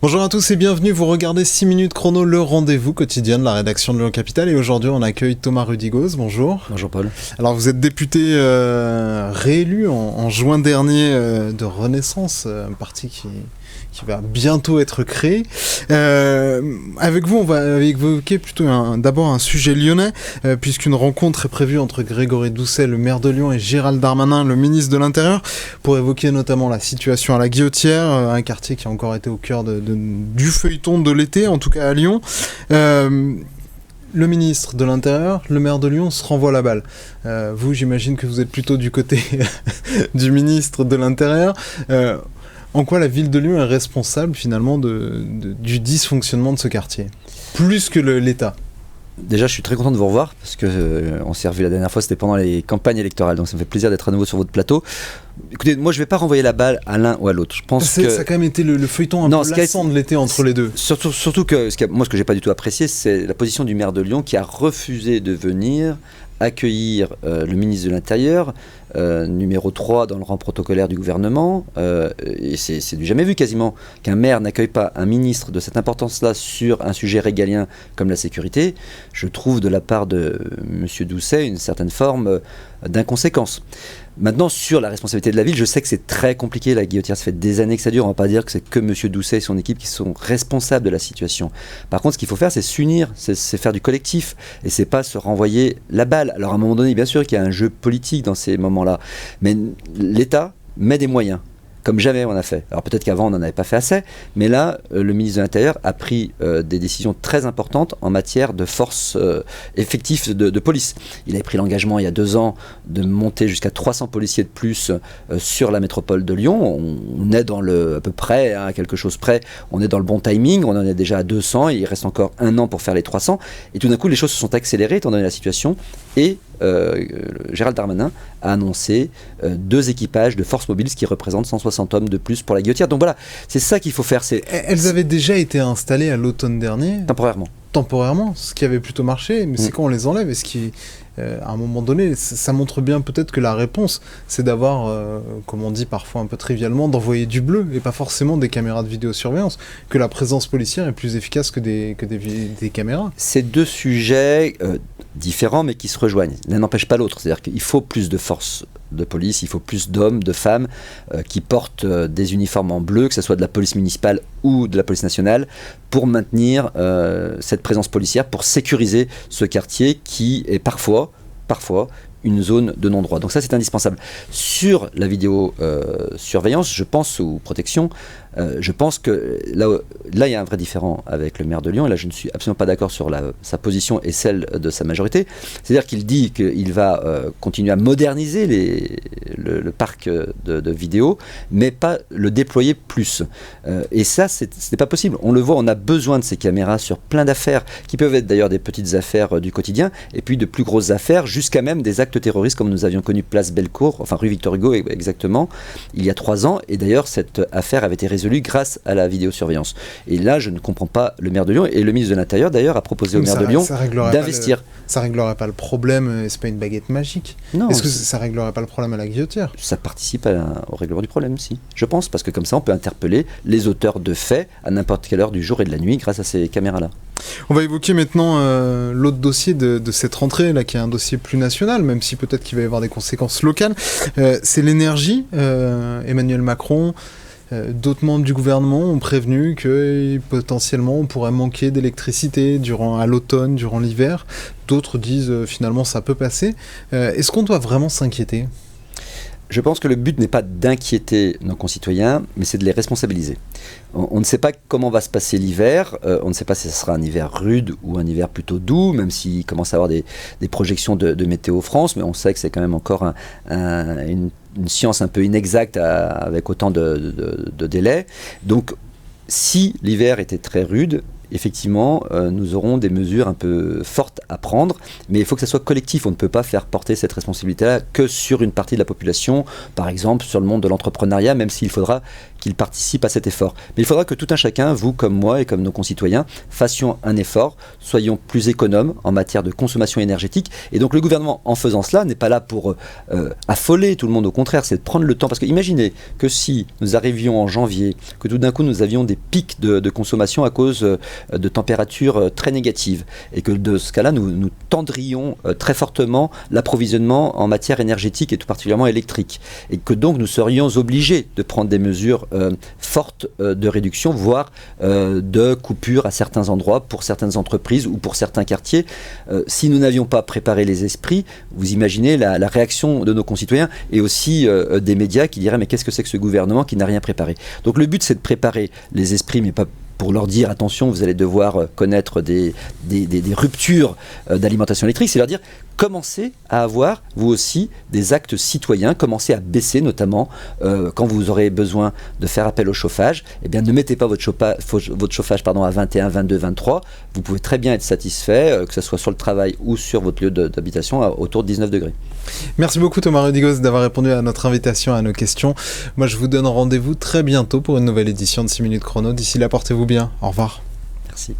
Bonjour à tous et bienvenue, vous regardez 6 minutes chrono, le rendez-vous quotidien de la rédaction de Lyon Capitale, et aujourd'hui on accueille Thomas Rudigoz, bonjour. Bonjour Paul. Alors vous êtes député réélu en juin dernier de Renaissance, un parti qui va bientôt être créé. Avec vous, on va évoquer plutôt d'abord un sujet lyonnais, puisqu'une rencontre est prévue entre Grégory Doucet, le maire de Lyon, et Gérald Darmanin, le ministre de l'Intérieur, pour évoquer notamment la situation à la Guillotière, un quartier qui a encore été au cœur du feuilleton de l'été, en tout cas à Lyon. Le ministre de l'Intérieur, le maire de Lyon se renvoie la balle. Vous, j'imagine que vous êtes plutôt du côté du ministre de l'Intérieur. En quoi la ville de Lyon est responsable finalement du dysfonctionnement de ce quartier, plus que l'État? Déjà, je suis très content de vous revoir parce que on s'est revu la dernière fois, c'était pendant les campagnes électorales, donc ça me fait plaisir d'être à nouveau sur votre plateau. Écoutez, moi je ne vais pas renvoyer la balle à l'un ou à l'autre. Je pense que ça a quand même été le feuilleton peu lassant de l'été entre les deux. Surtout que moi ce que j'ai pas du tout apprécié, c'est la position du maire de Lyon qui a refusé de venir accueillir le ministre de l'Intérieur, numéro 3 dans le rang protocolaire du gouvernement, et c'est du jamais vu quasiment qu'un maire n'accueille pas un ministre de cette importance-là sur un sujet régalien comme la sécurité. Je trouve de la part de M. Doucet une certaine forme d'inconséquence. Maintenant, sur la responsabilité de la ville, je sais que c'est très compliqué, la Guillotière, ça fait des années que ça dure, on ne va pas dire que c'est que M. Doucet et son équipe qui sont responsables de la situation. Par contre, ce qu'il faut faire, c'est s'unir, c'est faire du collectif, et c'est pas se renvoyer la balle. Alors à un moment donné, bien sûr qu'il y a un jeu politique dans ces moments-là, mais l'État met des moyens, comme jamais on a fait. Alors peut-être qu'avant on n'en avait pas fait assez, mais là, le ministre de l'Intérieur a pris des décisions très importantes en matière de force effective de police. Il avait pris l'engagement il y a 2 ans de monter jusqu'à 300 policiers de plus sur la métropole de Lyon. On est dans à peu près, à quelque chose près, on est dans le bon timing, on en est déjà à 200, et il reste encore 1 an pour faire les 300, et tout d'un coup les choses se sont accélérées étant donné la situation, et Gérald Darmanin a annoncé 2 équipages de forces mobiles, ce qui représente 160 hommes de plus pour la Guillotière. Donc voilà, c'est ça qu'il faut faire. Elles avaient déjà été installées à l'automne dernier. Temporairement, ce qui avait plutôt marché, mais c'est quand on les enlève, et ce qui, à un moment donné, ça montre bien peut-être que la réponse, c'est d'avoir, comme on dit parfois un peu trivialement, d'envoyer du bleu, et pas forcément des caméras de vidéosurveillance, que la présence policière est plus efficace que des caméras. C'est 2 sujets différents, mais qui se rejoignent. L'un n'empêche pas l'autre, c'est-à-dire qu'il faut plus de force de police, il faut plus d'hommes, de femmes qui portent des uniformes en bleu, que ce soit de la police municipale ou de la police nationale, pour maintenir cette présence policière, pour sécuriser ce quartier qui est parfois une zone de non-droit. Donc ça, c'est indispensable. Sur la vidéosurveillance, je pense, ou protection, je pense que là, il y a un vrai différend avec le maire de Lyon, et là, je ne suis absolument pas d'accord sur sa position et celle de sa majorité. C'est-à-dire qu'il dit qu'il va continuer à moderniser le parc de vidéos, mais pas le déployer plus. Et ça, ce n'est pas possible. On le voit, on a besoin de ces caméras sur plein d'affaires, qui peuvent être d'ailleurs des petites affaires du quotidien, et puis de plus grosses affaires, jusqu'à même des actes terroristes, comme nous avions connu place Bellecour, enfin rue Victor Hugo exactement, il y a 3 ans. Et d'ailleurs, cette affaire avait été résolue grâce à la vidéosurveillance. Et là, je ne comprends pas le maire de Lyon, et le ministre de l'Intérieur d'ailleurs a proposé au maire de Lyon d'investir. Ça réglerait pas le problème, c'est pas une baguette magique. Non. Est-ce que ça réglerait pas le problème à la Guillotière? Ça participe au règlement du problème, si. Je pense, parce que comme ça, on peut interpeller les auteurs de faits à n'importe quelle heure du jour et de la nuit grâce à ces caméras-là. On va évoquer maintenant l'autre dossier de cette rentrée, là, qui est un dossier plus national, même si peut-être qu'il va y avoir des conséquences locales. C'est l'énergie. Emmanuel Macron, d'autres membres du gouvernement ont prévenu que potentiellement on pourrait manquer d'électricité à l'automne, durant l'hiver. D'autres disent finalement ça peut passer. Est-ce qu'on doit vraiment s'inquiéter ? Je pense que le but n'est pas d'inquiéter nos concitoyens, mais c'est de les responsabiliser. On ne sait pas comment va se passer l'hiver, on ne sait pas si ce sera un hiver rude ou un hiver plutôt doux, même s'il commence à avoir des projections de Météo France, mais on sait que c'est quand même encore une science un peu inexacte avec autant de délais. Donc si l'hiver était très rude, effectivement, nous aurons des mesures un peu fortes à prendre, mais il faut que ça soit collectif. On ne peut pas faire porter cette responsabilité-là que sur une partie de la population, par exemple sur le monde de l'entrepreneuriat, même s'il faudra qu'il participe à cet effort. Mais il faudra que tout un chacun, vous comme moi et comme nos concitoyens, fassions un effort, soyons plus économes en matière de consommation énergétique. Et donc le gouvernement, en faisant cela, n'est pas là pour affoler tout le monde. Au contraire, c'est de prendre le temps. Parce que imaginez que si nous arrivions en janvier, que tout d'un coup nous avions des pics de consommation à cause de températures très négatives, et que de ce cas-là, nous tendrions très fortement l'approvisionnement en matière énergétique et tout particulièrement électrique. Et que donc nous serions obligés de prendre des mesures fortes de réduction, voire de coupure à certains endroits pour certaines entreprises ou pour certains quartiers. Si nous n'avions pas préparé les esprits, vous imaginez la réaction de nos concitoyens et aussi des médias qui diraient mais qu'est-ce que c'est que ce gouvernement qui n'a rien préparé. Donc le but c'est de préparer les esprits, mais pas pour leur dire attention, vous allez devoir connaître des ruptures d'alimentation électrique, c'est leur dire commencez à avoir vous aussi des actes citoyens, commencez à baisser notamment quand vous aurez besoin de faire appel au chauffage, eh bien ne mettez pas votre chauffage à 21, 22, 23, vous pouvez très bien être satisfait, que ce soit sur le travail ou sur votre lieu d'habitation autour de 19 degrés. Merci beaucoup Thomas Rudigos d'avoir répondu à notre invitation, à nos questions. Moi je vous donne rendez-vous très bientôt pour une nouvelle édition de 6 minutes chrono. D'ici là, portez-vous bien. Au revoir. Merci.